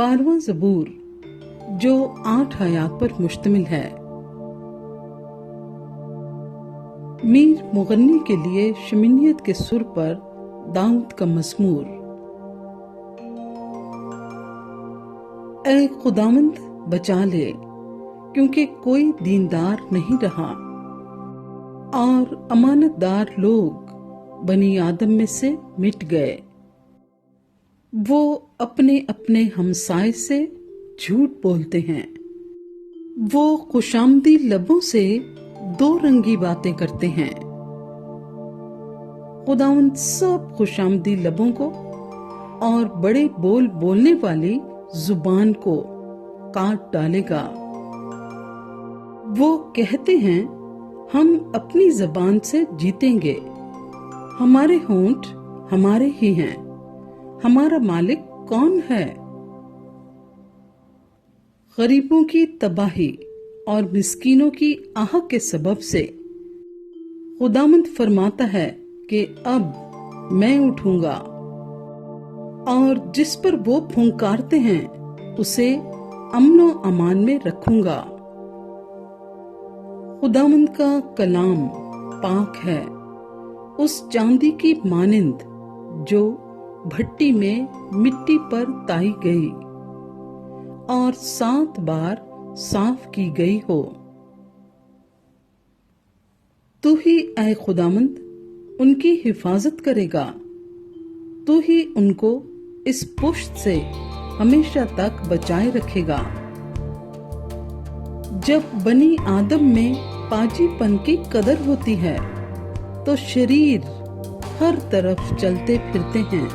12वां ज़बूर जो 8 आयात पर मुश्तमिल है। मीर मुगन्नी के लिए शमीनियत के सुर पर दाऊद का मज़मूर। ऐ खुदावंद बचा ले, क्योंकि कोई दीनदार नहीं रहा और अमानतदार लोग बनी आदम में से मिट गए। वो अपने अपने हमसाए से झूठ बोलते हैं। वो खुशामदी लबों से दो रंगी बातें करते हैं। खुदावंद सब खुशामदी लबों को और बड़े बोल बोलने वाली जुबान को काट डालेगा। वो कहते हैं, हम अपनी जबान से जीतेंगे, हमारे होंठ हमारे ही हैं, हमारा मालिक कौन है। गरीबों की तबाही और मिस्कीनों की आह के सबब से खुदावंद फरमाता है कि अब मैं उठूंगा और जिस पर वो फुंकारते हैं उसे अमनो अमान में रखूंगा। खुदावंद का कलाम पाक है, उस चांदी की मानिंद जो भट्टी में मिट्टी पर ताई गई और 7 बार साफ की गई हो। तू ही ऐ खुदावंद उनकी हिफाजत करेगा, तू ही उनको इस पुष्ट से हमेशा तक बचाए रखेगा। जब बनी आदम में पाजीपन की कदर होती है तो शरीर हर तरफ चलते फिरते हैं।